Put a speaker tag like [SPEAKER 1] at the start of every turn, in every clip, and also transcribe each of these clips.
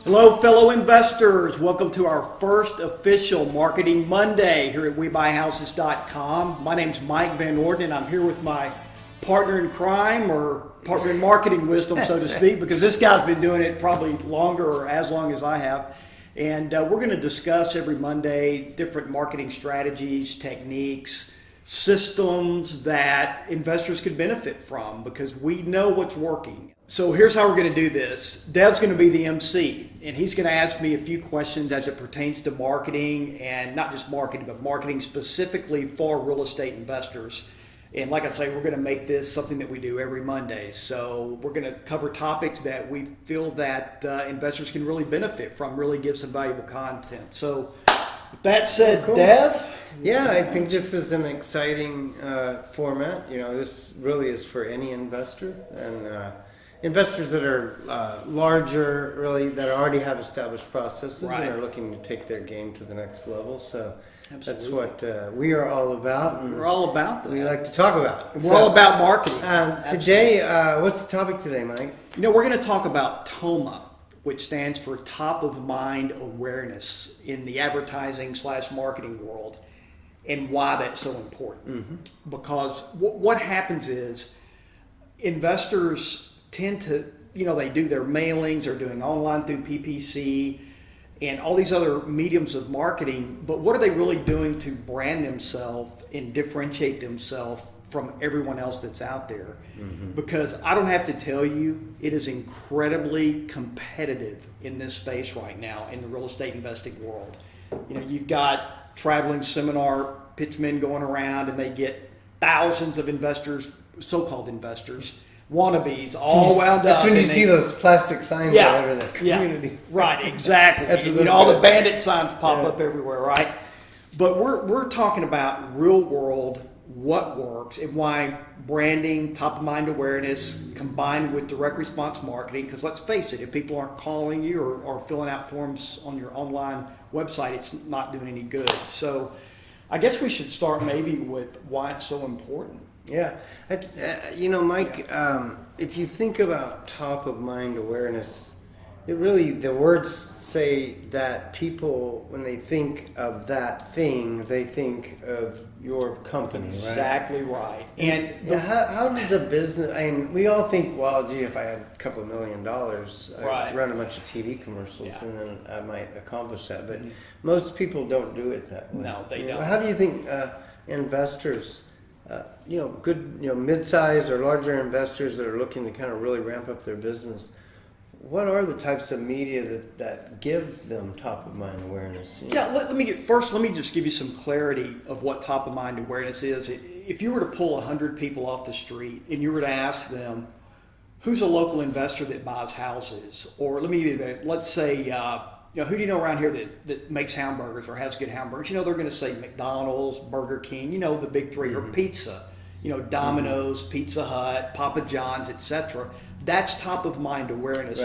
[SPEAKER 1] Hello, fellow investors. Welcome to our first official Marketing Monday here at WeBuyHouses.com. My name's Mike Van Orden, and I'm here with my partner in crime, or partner in marketing wisdom, so to speak, because this guy's been doing it probably longer or as long as I have. And we're going to discuss every Monday different marketing strategies, techniques, systems that investors could benefit from because we know what's working. So here's how we're going to do this. Dev's going to be the MC, and he's going to ask me a few questions as it pertains to marketing, and not just marketing, but marketing specifically for real estate investors. And like I say, we're going to make this something that we do every Monday. So we're going to cover topics that we feel that investors can really benefit from, really give some valuable content. So with that said, cool. Dev?
[SPEAKER 2] Yeah, I think this is an exciting format. You know, this really is for any investor, and investors that are larger, really, that already have established processes and are looking to take their game to the next level. So that's what we are all about. And
[SPEAKER 1] we're all about that.
[SPEAKER 2] We like to talk about.
[SPEAKER 1] We're all about marketing.
[SPEAKER 2] Today, what's the topic today, Mike?
[SPEAKER 1] You know, we're going to talk about TOMA, which stands for Top of Mind Awareness in the advertising/marketing world, and why that's so important. Mm-hmm. Because what happens is investors tend to, they do their mailings, they're doing online through PPC and all these other mediums of marketing, but what are they really doing to brand themselves and differentiate themselves from everyone else that's out there? Mm-hmm. Because I don't have to tell you, it is incredibly competitive in this space right now in the real estate investing world. You've got traveling seminar pitchmen going around, and they get thousands of investors, so-called investors, wannabes, all wound up.
[SPEAKER 2] That's when you see those plastic signs all over the community.
[SPEAKER 1] Yeah, right, exactly. And all the bandit signs pop up everywhere, right? But we're talking about real world, what works, and why branding, top of mind awareness, combined with direct response marketing, because let's face it, if people aren't calling you or filling out forms on your online website, it's not doing any good. So I guess we should start maybe with why it's so important.
[SPEAKER 2] Yeah. Mike, if you think about top of mind awareness, the words say that people, when they think of that thing, they think of your company, right?
[SPEAKER 1] Exactly right. And
[SPEAKER 2] how does a business, we all think, well, gee, if I had a couple of $1 million, I'd run a bunch of TV commercials and then I might accomplish that. But most people don't do it that way.
[SPEAKER 1] No, they don't.
[SPEAKER 2] How do you think investors, good, mid-size or larger investors that are looking to kind of really ramp up their business, what are the types of media that give them top of mind awareness?
[SPEAKER 1] Yeah, let me just give you some clarity of what top of mind awareness is. If you were to pull 100 people off the street and you were to ask them, who's a local investor that buys houses? Or let's say, who do you know around here that makes hamburgers or has good hamburgers? They're going to say McDonald's, Burger King, the big three, or pizza, Domino's, Pizza Hut, Papa John's, etc. That's top of mind awareness.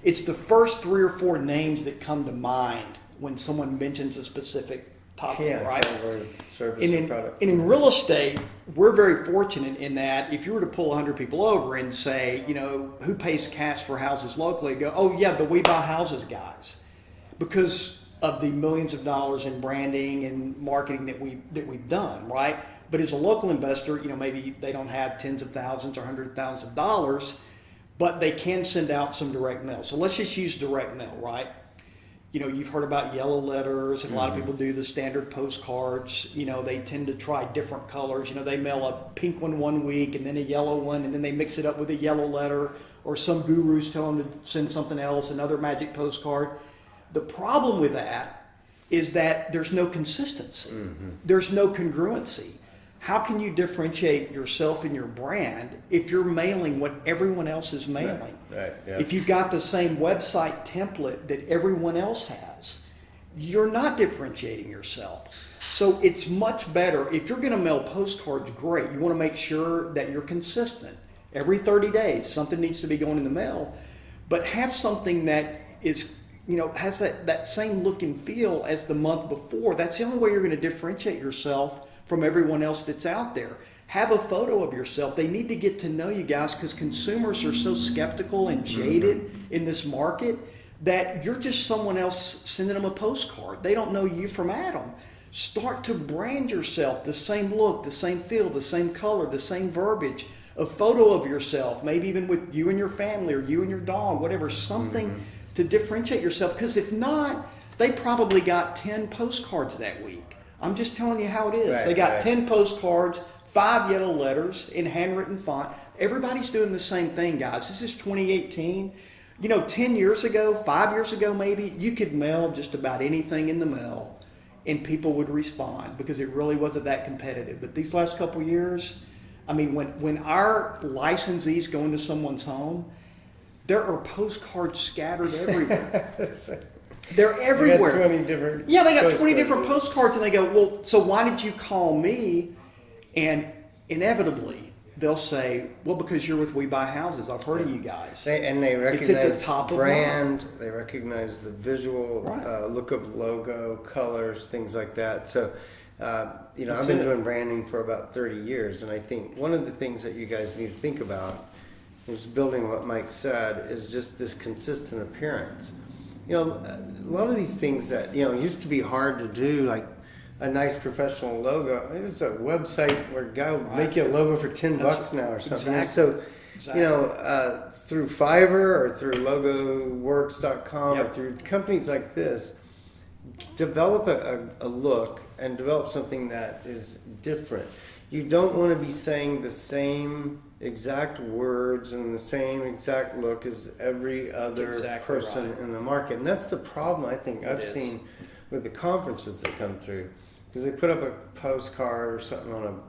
[SPEAKER 1] It's the first 3 or 4 names that come to mind when someone mentions a specific topic, right?
[SPEAKER 2] Or service or product.
[SPEAKER 1] And in real estate, we're very fortunate in that if you were to pull 100 people over and say, who pays cash for houses locally, go, oh yeah, the We Buy Houses guys, because of the millions of dollars in branding and marketing that we've done, right? But as a local investor, maybe they don't have tens of thousands or hundreds of thousands of dollars, but they can send out some direct mail. So let's just use direct mail, right? You've heard about yellow letters, and a lot of people do the standard postcards. They tend to try different colors. They mail a pink one week and then a yellow one, and then they mix it up with a yellow letter, or some gurus tell them to send something else, another magic postcard. The problem with that is that there's no consistency. Mm-hmm. There's no congruency. How can you differentiate yourself and your brand if you're mailing what everyone else is mailing?
[SPEAKER 2] Right. Yeah.
[SPEAKER 1] If you've got the same website template that everyone else has, you're not differentiating yourself. So it's much better, if you're going to mail postcards, great. You want to make sure that you're consistent. Every 30 days, something needs to be going in the mail, but have something that is, has that same look and feel as the month before. That's the only way you're going to differentiate yourself from everyone else that's out there. Have a photo of yourself. They need to get to know you guys, because consumers are so skeptical and jaded in this market that you're just someone else sending them a postcard. They don't know you from Adam. Start to brand yourself the same look, the same feel, the same color, the same verbiage. A photo of yourself, maybe even with you and your family or you and your dog, whatever, something to differentiate yourself. Because if not, they probably got 10 postcards that week. I'm just telling you how it is.
[SPEAKER 2] Right,
[SPEAKER 1] they got
[SPEAKER 2] right.
[SPEAKER 1] 10 postcards, 5 yellow letters in handwritten font. Everybody's doing the same thing, guys. This is 2018. 10 years ago, 5 years ago maybe, you could mail just about anything in the mail and people would respond because it really wasn't that competitive. But these last couple of years, I mean, when our licensees go into someone's home, there are postcards scattered everywhere. They're everywhere.
[SPEAKER 2] They got 20 different.
[SPEAKER 1] Yeah, they got 20 different postcards, and they go, well, so why did you call me? And inevitably, they'll say, well, because you're with We Buy Houses. I've heard of you guys.
[SPEAKER 2] They recognize
[SPEAKER 1] It's at the top
[SPEAKER 2] the
[SPEAKER 1] of
[SPEAKER 2] brand. They recognize the visual
[SPEAKER 1] Right.
[SPEAKER 2] look of logo, colors, things like that. So, I've
[SPEAKER 1] That's
[SPEAKER 2] been
[SPEAKER 1] it.
[SPEAKER 2] doing branding for about 30 years, and I think one of the things that you guys need to think about, just building what Mike said, is just this consistent appearance. A lot of these things that used to be hard to do, like a nice professional logo. This is a website where a guy will make you a logo for $10 now or something.
[SPEAKER 1] Exactly.
[SPEAKER 2] So,
[SPEAKER 1] Exactly.
[SPEAKER 2] through Fiverr or through LogoWorks.com or
[SPEAKER 1] Yep.
[SPEAKER 2] through companies like this, develop a look and develop something that is different. You don't want to be saying the same exact words and the same exact look as every other
[SPEAKER 1] exactly
[SPEAKER 2] person
[SPEAKER 1] right.
[SPEAKER 2] in the market. And that's the problem I think I've
[SPEAKER 1] is.
[SPEAKER 2] seen with the conferences that come through. Because they put up a postcard or something on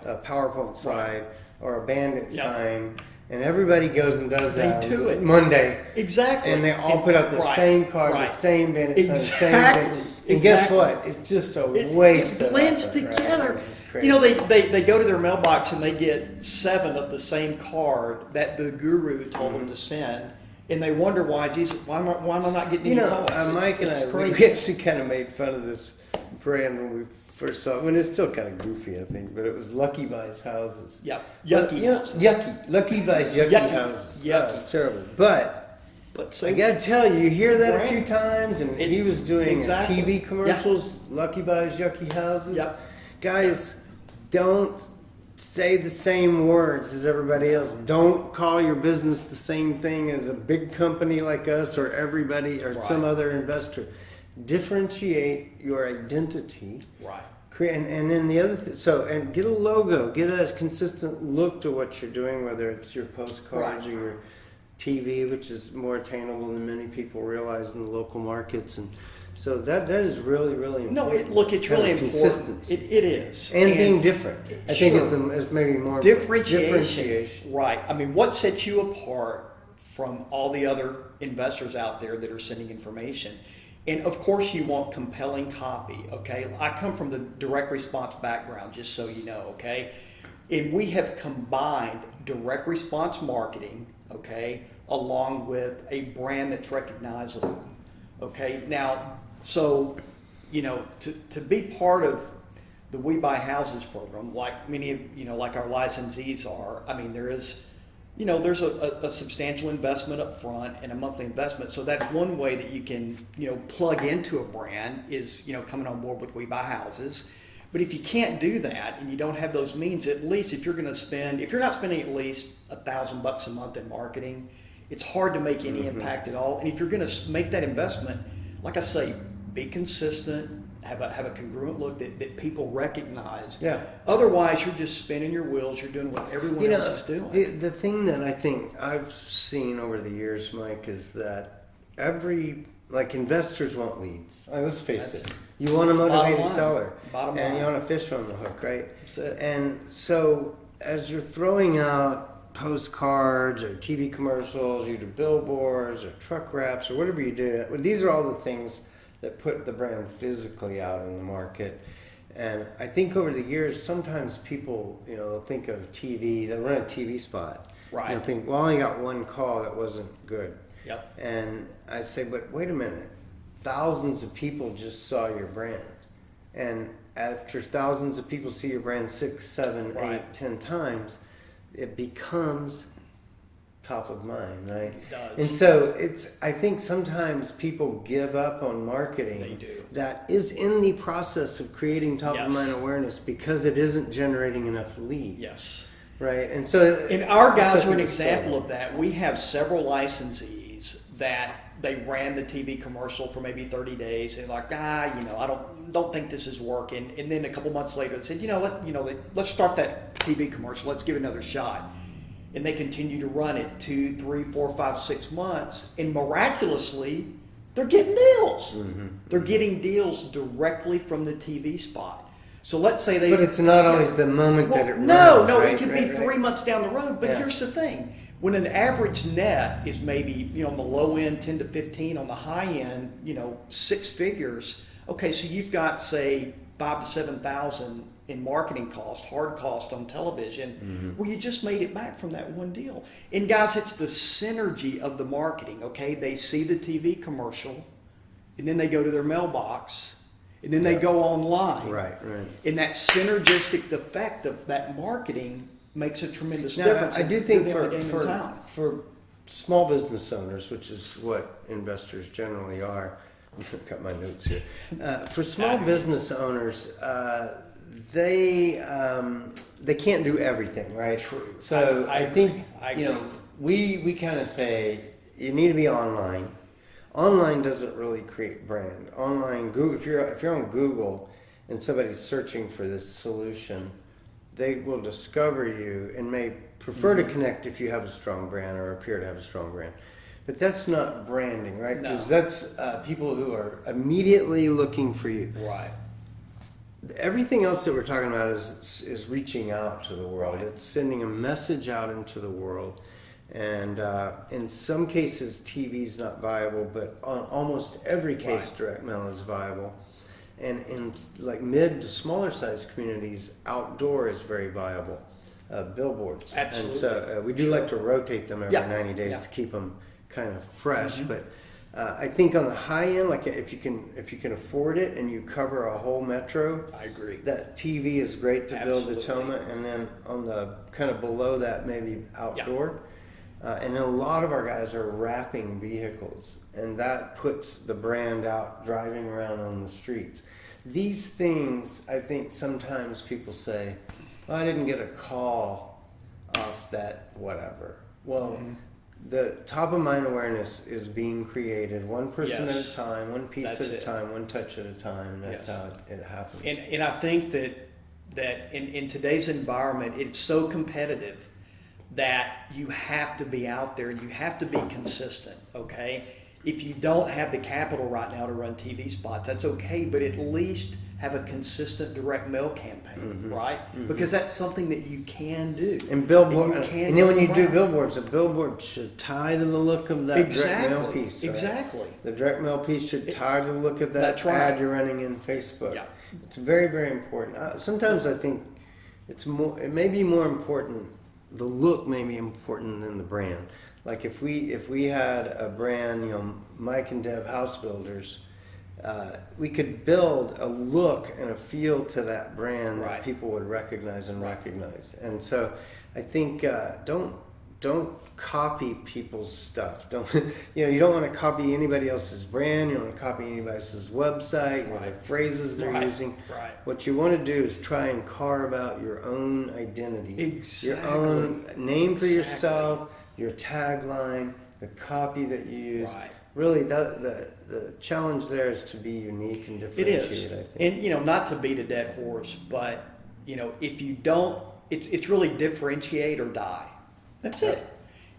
[SPEAKER 2] a PowerPoint slide or a bandit
[SPEAKER 1] Yep.
[SPEAKER 2] sign, and everybody goes and does
[SPEAKER 1] They
[SPEAKER 2] that
[SPEAKER 1] do
[SPEAKER 2] on
[SPEAKER 1] it.
[SPEAKER 2] Monday.
[SPEAKER 1] Exactly.
[SPEAKER 2] And they all put up the
[SPEAKER 1] Right,
[SPEAKER 2] same card,
[SPEAKER 1] right.
[SPEAKER 2] the same bandit sign, the same
[SPEAKER 1] Exactly,
[SPEAKER 2] thing. And guess
[SPEAKER 1] exactly.
[SPEAKER 2] what? It's just a waste
[SPEAKER 1] It
[SPEAKER 2] of
[SPEAKER 1] blends
[SPEAKER 2] effort, right?
[SPEAKER 1] together.
[SPEAKER 2] This is crazy.
[SPEAKER 1] They go to their mailbox and they get 7 of the same card that the guru told them to send, and they wonder why am I not getting any calls?
[SPEAKER 2] Mike and
[SPEAKER 1] It's
[SPEAKER 2] I, we
[SPEAKER 1] crazy.
[SPEAKER 2] actually kind of made fun of this brand when we first saw it. I mean, it's still kind of goofy, I think, but it was Lucky Buys Houses.
[SPEAKER 1] Yep.
[SPEAKER 2] But,
[SPEAKER 1] Yucky.
[SPEAKER 2] yucky. Lucky Buys Yucky,
[SPEAKER 1] Yucky.
[SPEAKER 2] Houses.
[SPEAKER 1] Yucky.
[SPEAKER 2] Oh, it's terrible. But
[SPEAKER 1] But
[SPEAKER 2] I gotta tell you, you hear that a
[SPEAKER 1] Right.
[SPEAKER 2] few times, and
[SPEAKER 1] It-
[SPEAKER 2] he was doing
[SPEAKER 1] exactly.
[SPEAKER 2] TV commercials, Lucky Buys Yucky Houses.
[SPEAKER 1] Yep.
[SPEAKER 2] Guys, don't say the same words as everybody else. Don't call your business the same thing as a big company like us or everybody or some
[SPEAKER 1] Right.
[SPEAKER 2] other investor. Differentiate your identity.
[SPEAKER 1] Right.
[SPEAKER 2] And then the other and get a logo, get a consistent look to what you're doing, whether it's your postcards
[SPEAKER 1] Right.
[SPEAKER 2] or your TV, which is more attainable than many people realize in the local markets, and so that is really important.
[SPEAKER 1] No, it's really
[SPEAKER 2] Kind of
[SPEAKER 1] important.
[SPEAKER 2] consistency.
[SPEAKER 1] It is.
[SPEAKER 2] and being different. I think
[SPEAKER 1] Sure.
[SPEAKER 2] is maybe more
[SPEAKER 1] Differentiation. Right. I mean, what sets you apart from all the other investors out there that are sending information? And of course, you want compelling copy, okay? I come from the direct response background, just so you know, okay? And we have combined direct response marketing, okay, along with a brand that's recognizable, okay? Now, so, to be part of the We Buy Houses program, like many of, like our licensees are, I mean, there's a substantial investment up front and a monthly investment. So that's one way that you can, plug into a brand is, coming on board with We Buy Houses. But if you can't do that and you don't have those means, at least if you're not spending at least $1,000 a month in marketing, it's hard to make any impact at all. And if you're going to make that investment, like I say, be consistent, have a congruent look that people recognize.
[SPEAKER 2] Yeah.
[SPEAKER 1] Otherwise, you're just spinning your wheels. You're doing what everyone else is doing.
[SPEAKER 2] The thing that I think I've seen over the years, Mike, is that investors want leads. Let's face it. You want a
[SPEAKER 1] That's bottom
[SPEAKER 2] motivated
[SPEAKER 1] line.
[SPEAKER 2] seller,
[SPEAKER 1] Bottom
[SPEAKER 2] and
[SPEAKER 1] line.
[SPEAKER 2] you want a fish on the hook, right?
[SPEAKER 1] That's it.
[SPEAKER 2] And so, as you're throwing out postcards or TV commercials, you do billboards or truck wraps or whatever you do, these are all the things that put the brand physically out in the market. And I think over the years, sometimes people, they'll think of TV, they'll run a TV spot.
[SPEAKER 1] Right.
[SPEAKER 2] And think, well, I only got one call that wasn't good.
[SPEAKER 1] Yep.
[SPEAKER 2] And I say, but wait a minute, thousands of people just saw your brand. And after thousands of people see your brand 6, 7,
[SPEAKER 1] Right.
[SPEAKER 2] 8, 10 times, it becomes top of mind, right?
[SPEAKER 1] It does.
[SPEAKER 2] And so I think sometimes people give up on marketing
[SPEAKER 1] They do.
[SPEAKER 2] that is in the process of creating top of mind awareness because it isn't generating enough leads.
[SPEAKER 1] Yes.
[SPEAKER 2] Right. And so
[SPEAKER 1] And our guys are an example of that. We have several licensees that they ran the TV commercial for maybe 30 days and like, I don't think this is working. And then a couple months later they said, let's start that TV commercial. Let's give it another shot. And they continue to run it 2, 3, 4, 5, 6 months. And miraculously, they're getting deals. Mm-hmm. They're getting deals directly from the TV spot. So let's say they...
[SPEAKER 2] But it's not always the moment that it runs.
[SPEAKER 1] No,
[SPEAKER 2] right?
[SPEAKER 1] it could be 3 months down the road. But here's the thing. When an average net is maybe, on the low end, 10 to 15, on the high end, 6 figures. Okay, so you've got, say, 5 to 7,000 in marketing cost, hard cost on television. Mm-hmm. Well, you just made it back from that one deal. And guys, it's the synergy of the marketing, okay? They see the TV commercial, and then they go to their mailbox, and then they go online.
[SPEAKER 2] Right. And
[SPEAKER 1] that synergistic effect of that marketing makes a tremendous difference.
[SPEAKER 2] I do think for small business owners, which is what investors generally are, I've got my notes here. For small business owners, they can't do everything, right?
[SPEAKER 1] True.
[SPEAKER 2] So
[SPEAKER 1] I
[SPEAKER 2] think
[SPEAKER 1] agree.
[SPEAKER 2] We kind of say you need to be online. Online doesn't really create brand. Online, Google, if you're on Google and somebody's searching for this solution, they will discover you and may prefer to connect if you have a strong brand or appear to have a strong brand. But that's not branding, right? Because that's people who are immediately looking for you.
[SPEAKER 1] Right.
[SPEAKER 2] Everything else that we're talking about is reaching out to the world.
[SPEAKER 1] Right.
[SPEAKER 2] It's sending a message out into the world. And in some cases, TV is not viable, but on almost every case, direct mail is viable. And in like mid to smaller sized communities, outdoor is very viable. Billboards.
[SPEAKER 1] Absolutely.
[SPEAKER 2] And so we do like to rotate them every 90 days to keep them kind of fresh. Mm-hmm. But I think on the high end, like if you can afford it and you cover a whole metro,
[SPEAKER 1] I agree.
[SPEAKER 2] That TV is great to build the TOMA, and then on the kind of below that, maybe outdoor. And then a lot of our guys are wrapping vehicles, and that puts the brand out driving around on the streets. These things, I think sometimes people say, I didn't get a call off that whatever. Well, the top of mind awareness is being created one person at a time, one piece at a time, one touch at a time. That's how it happens.
[SPEAKER 1] And I think that in today's environment, it's so competitive that you have to be out there and you have to be consistent, okay? If you don't have the capital right now to run TV spots, that's okay, but at least have a consistent direct mail campaign, right? Mm-hmm. Because that's something that you can do.
[SPEAKER 2] And billboard, and then when you do billboards, a billboard should tie to the look of that direct mail piece. Right?
[SPEAKER 1] Exactly.
[SPEAKER 2] The direct mail piece should tie to the look of that ad you're running in Facebook. Yeah. It's very, very important. Sometimes I think it may be more important. The look may be important than the brand. Like if we had a brand, Mike and Dev House Builders, we could build a look and a feel to that brand that people would recognize and recognize. And so I think don't copy people's stuff. You don't want to copy anybody else's brand. You don't want to copy anybody else's website, the phrases they're using. Right. What you want to do is try and carve out your own identity.
[SPEAKER 1] Exactly.
[SPEAKER 2] Your own name for yourself, your tagline, the copy that you use. Right. Really, the challenge there is to be unique and differentiated.
[SPEAKER 1] It is.
[SPEAKER 2] I think.
[SPEAKER 1] And, not to beat a dead horse, but, if you don't, it's really differentiate or die. That's it.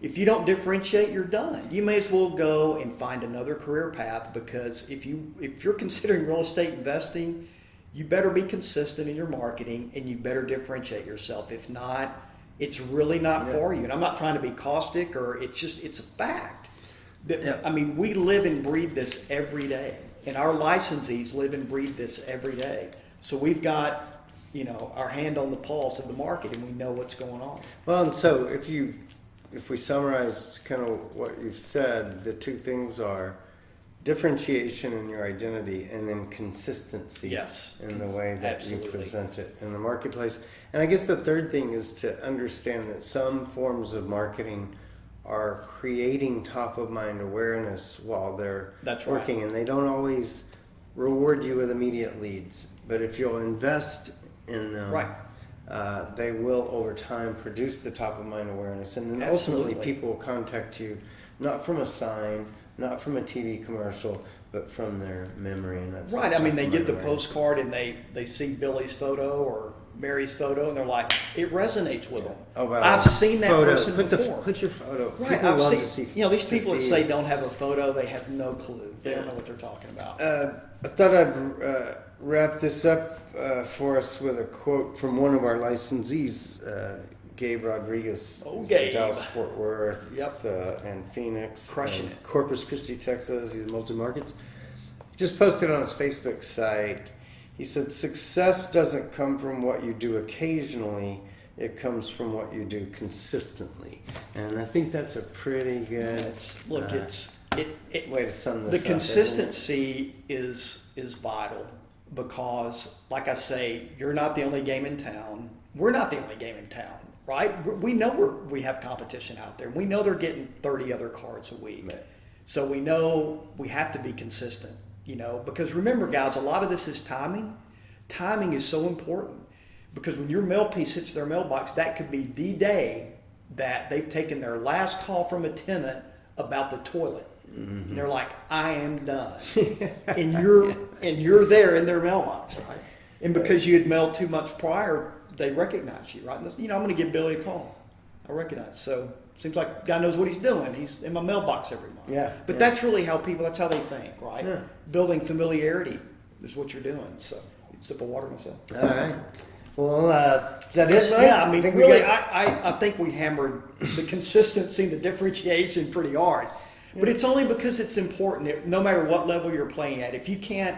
[SPEAKER 1] If you don't differentiate, you're done. You may as well go and find another career path, because if you're considering real estate investing, you better be consistent in your marketing and you better differentiate yourself. If not, it's really not for you. And I'm not trying to be caustic, or it's a fact. We live and breathe this every day, and our licensees live and breathe this every day. So we've got, our hand on the pulse of the market, and we know what's going on.
[SPEAKER 2] Well, and so if we summarize kind of what you've said, the two things are differentiation in your identity and then consistency in the way that you present it in the marketplace. And I guess the third thing is to understand that some forms of marketing are creating top of mind awareness while they're
[SPEAKER 1] That's right.
[SPEAKER 2] working, and they don't always reward you with immediate leads. But if you'll invest in them,
[SPEAKER 1] Right.
[SPEAKER 2] They will over time produce the top of mind awareness, and then
[SPEAKER 1] Absolutely.
[SPEAKER 2] ultimately people will contact you not from a sign, not from a TV commercial, but from their memory. And that's
[SPEAKER 1] Right.
[SPEAKER 2] the
[SPEAKER 1] I mean,
[SPEAKER 2] top
[SPEAKER 1] they
[SPEAKER 2] of
[SPEAKER 1] get
[SPEAKER 2] mind
[SPEAKER 1] the
[SPEAKER 2] awareness.
[SPEAKER 1] postcard and they see Billy's photo or Mary's photo, and they're like, it resonates with them.
[SPEAKER 2] Oh, by the
[SPEAKER 1] I've
[SPEAKER 2] way,
[SPEAKER 1] seen that
[SPEAKER 2] photo.
[SPEAKER 1] person before.
[SPEAKER 2] Put your photo.
[SPEAKER 1] Right.
[SPEAKER 2] People
[SPEAKER 1] I've
[SPEAKER 2] love
[SPEAKER 1] seen,
[SPEAKER 2] to see.
[SPEAKER 1] you know, these
[SPEAKER 2] to
[SPEAKER 1] people that
[SPEAKER 2] see
[SPEAKER 1] say
[SPEAKER 2] it.
[SPEAKER 1] don't have a photo, they have no clue. They don't know what they're talking about.
[SPEAKER 2] I thought I'd wrap this up for us with a quote from one of our licensees, Gabe Rodriguez.
[SPEAKER 1] Oh,
[SPEAKER 2] He's
[SPEAKER 1] Gabe.
[SPEAKER 2] in Dallas, Fort Worth,
[SPEAKER 1] Yep.
[SPEAKER 2] and Phoenix,
[SPEAKER 1] Crushing
[SPEAKER 2] and
[SPEAKER 1] it.
[SPEAKER 2] Corpus Christi, Texas. He's multi-markets. Just posted on his Facebook site. He said, "Success doesn't come from what you do occasionally. It comes from what you do consistently." And I think that's a pretty good
[SPEAKER 1] Look,
[SPEAKER 2] way to sum this
[SPEAKER 1] the
[SPEAKER 2] up.
[SPEAKER 1] consistency is vital, because, like I say, you're not the only game in town. We're not the only game in town, right? We know we have competition out there. We know they're getting 30 other cards a week.
[SPEAKER 2] Right.
[SPEAKER 1] So we know we have to be consistent, you know, because remember, guys, a lot of this is timing. Timing is so important, because when your mail piece hits their mailbox, that could be the day that they've taken their last call from a tenant about the toilet. And they're like, I am done. and you're there in their mailbox, right? And because you had mailed 2 months prior, they recognize you, right? And you know, I'm going to give Billy a call. I recognize. So seems like guy knows what he's doing. He's in my mailbox every month.
[SPEAKER 2] Yeah.
[SPEAKER 1] But that's really how that's how they think, right?
[SPEAKER 2] Yeah.
[SPEAKER 1] Building familiarity is what you're doing. So, sip of water myself.
[SPEAKER 2] All right. Well, is that it, Mike?
[SPEAKER 1] Yeah, I mean,
[SPEAKER 2] think
[SPEAKER 1] really,
[SPEAKER 2] got-
[SPEAKER 1] I think we hammered the consistency, the differentiation pretty hard. But it's only because it's important. No matter what level you're playing at, if you can't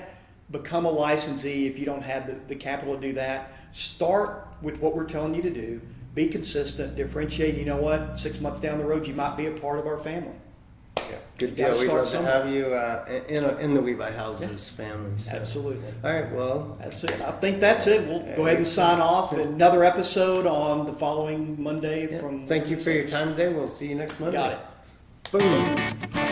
[SPEAKER 1] become a licensee, if you don't have the capital to do that, start with what we're telling you to do. Be consistent, differentiate. You know what? 6 months down the road, you might be a part of our family.
[SPEAKER 2] Yeah, good
[SPEAKER 1] You gotta
[SPEAKER 2] deal. We'd
[SPEAKER 1] start
[SPEAKER 2] love to
[SPEAKER 1] somewhere.
[SPEAKER 2] have you in the We Buy Houses family. So.
[SPEAKER 1] Absolutely.
[SPEAKER 2] All right. Well,
[SPEAKER 1] That's it. I think that's it. We'll go ahead and sign off. Another episode on the following Monday
[SPEAKER 2] yeah.
[SPEAKER 1] from.
[SPEAKER 2] Thank you for your time today. We'll see you next Monday.
[SPEAKER 1] Got it.
[SPEAKER 2] Boom.